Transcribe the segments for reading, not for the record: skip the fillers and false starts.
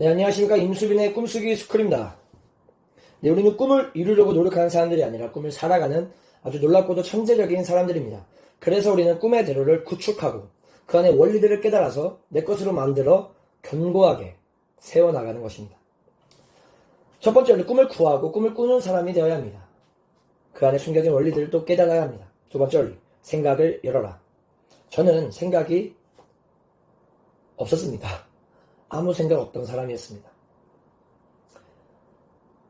네, 안녕하십니까. 임수빈의 꿈꾸기 스쿨입니다. 네, 우리는 꿈을 이루려고 노력하는 사람들이 아니라 꿈을 살아가는 아주 놀랍고도 천재적인 사람들입니다. 그래서 우리는 꿈의 대로를 구축하고 그 안에 원리들을 깨달아서 내 것으로 만들어 견고하게 세워나가는 것입니다. 첫 번째로 꿈을 구하고 꿈을 꾸는 사람이 되어야 합니다. 그 안에 숨겨진 원리들을 또 깨달아야 합니다. 두 번째 원리, 생각을 열어라. 저는 생각이 없었습니다. 아무 생각 없던 사람이었습니다.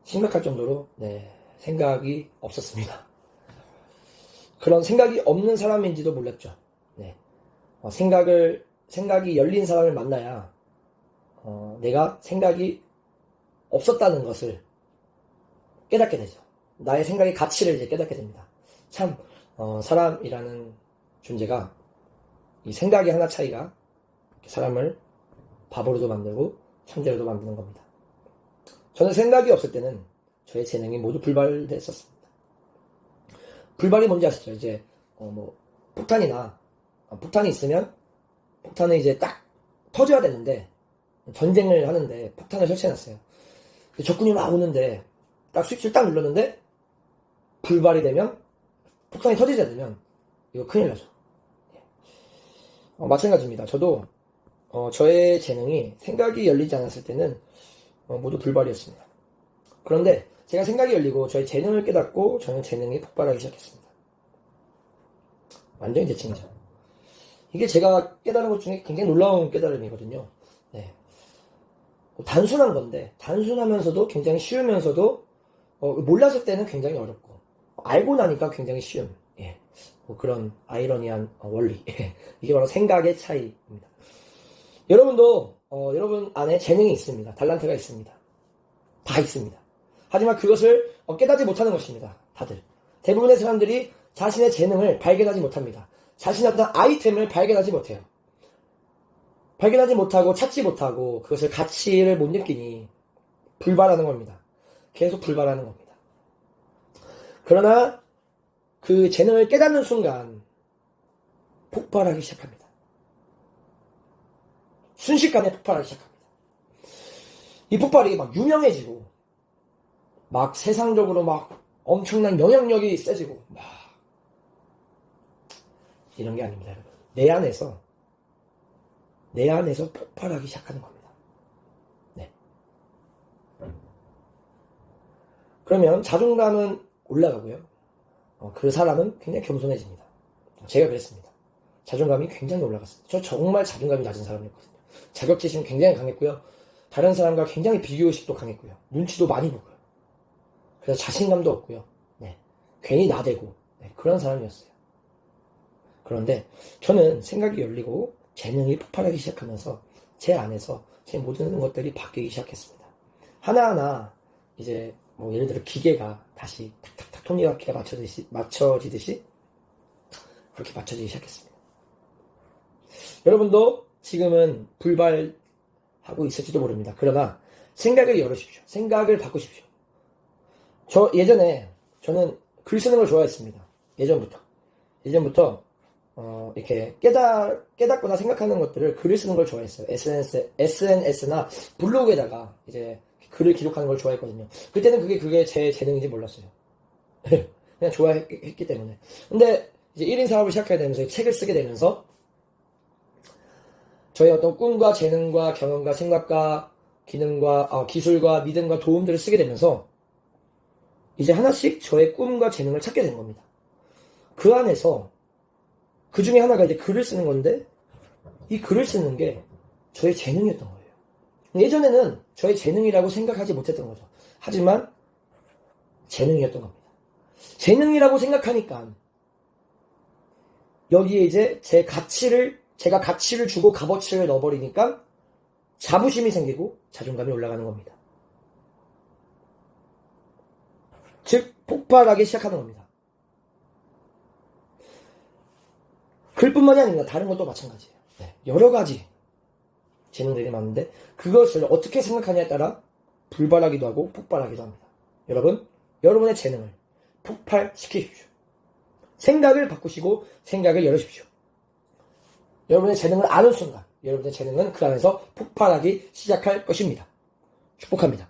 심각할 정도로 생각이 없었습니다. 그런 생각이 없는 사람인지도 몰랐죠. 생각이 열린 사람을 만나야 내가 생각이 없었다는 것을 깨닫게 되죠. 나의 생각의 가치를 이제 깨닫게 됩니다. 참 사람이라는 존재가 이 생각의 하나 차이가 사람을 바보로도 만들고 천재로도 만드는 겁니다. 저는 생각이 없을 때는 저의 재능이 모두 불발됐었습니다. 불발이 뭔지 아시죠? 이제 폭탄이 있으면 폭탄은 이제 딱 터져야 되는데 전쟁을 하는데 폭탄을 설치해놨어요. 적군이 막 오는데 딱 스위치를 딱 눌렀는데 불발이 되면 폭탄이 터지지 않으면 이거 큰일 나죠. 마찬가지입니다. 저도 저의 재능이 생각이 열리지 않았을 때는 모두 불발이었습니다. 그런데 제가 생각이 열리고 저의 재능을 깨닫고 저는 재능이 폭발하기 시작했습니다. 완전히 대칭이죠. 이게 제가 깨달은 것 중에 굉장히 놀라운 깨달음이거든요. 단순한 건데 단순하면서도 굉장히 쉬우면서도 몰랐을 때는 굉장히 어렵고 알고 나니까 굉장히 쉬운 그런 아이러니한 원리 이게 바로 생각의 차이입니다. 여러분도 여러분 안에 재능이 있습니다. 달란트가 있습니다. 다 있습니다. 하지만 그것을 깨닫지 못하는 것입니다. 다들 대부분의 사람들이 자신의 재능을 발견하지 못합니다. 자신의 어떤 아이템을 발견하지 못해요. 발견하지 못하고 찾지 못하고 그것을 가치를 못 느끼니 불발하는 겁니다. 계속 불발하는 겁니다. 그러나 그 재능을 깨닫는 순간 폭발하기 시작합니다. 순식간에 폭발하기 시작합니다. 이 폭발이 막 유명해지고 막 세상적으로 막 엄청난 영향력이 세지고 막 이런 게 아닙니다. 여러분. 내 안에서 폭발하기 시작하는 겁니다. 그러면 자존감은 올라가고요. 그 사람은 굉장히 겸손해집니다. 제가 그랬습니다. 자존감이 굉장히 올라갔습니다. 저 정말 자존감이 낮은 사람이었거든요. 자격지심은 굉장히 강했고요. 다른 사람과 굉장히 비교의식도 강했고요. 눈치도 많이 보고요. 그래서 자신감도 없고요. 괜히 나대고 그런 사람이었어요. 그런데 저는 생각이 열리고 재능이 폭발하기 시작하면서 제 안에서 제 모든 것들이 바뀌기 시작했습니다. 하나하나 이제 예를 들어 기계가 다시 탁탁탁 톱니바퀴가 맞춰지듯이 그렇게 맞춰지기 시작했습니다. 여러분도 지금은 불발하고 있을지도 모릅니다. 그러나 생각을 열으십시오. 생각을 바꾸십시오. 저는 글 쓰는 걸 좋아했습니다. 예전부터 이렇게 깨닫거나 생각하는 것들을 글을 쓰는 걸 좋아했어요. SNS나 블로그에다가 이제 글을 기록하는 걸 좋아했거든요. 그때는 그게 제 재능인지 몰랐어요. 그냥 좋아했기 때문에. 근데 이제 1인 사업을 시작해야 되면서 책을 쓰게 되면서 저의 어떤 꿈과 재능과 경험과 생각과 기능과 기술과 믿음과 도움들을 쓰게 되면서 이제 하나씩 저의 꿈과 재능을 찾게 된 겁니다. 그 안에서 그 중에 하나가 이제 글을 쓰는 건데 이 글을 쓰는 게 저의 재능이었던 거예요. 예전에는 저의 재능이라고 생각하지 못했던 거죠. 하지만 재능이었던 겁니다. 재능이라고 생각하니까 여기에 이제 제가 가치를 주고 값어치를 넣어버리니까 자부심이 생기고 자존감이 올라가는 겁니다. 즉 폭발하기 시작하는 겁니다. 글뿐만이 아닙니다. 다른 것도 마찬가지예요. 여러 가지 재능들이 많은데 그것을 어떻게 생각하냐에 따라 불발하기도 하고 폭발하기도 합니다. 여러분의 재능을 폭발시키십시오. 생각을 바꾸시고 생각을 열으십시오. 여러분의 재능을 아는 순간 여러분의 재능은 그 안에서 폭발하기 시작할 것입니다. 축복합니다.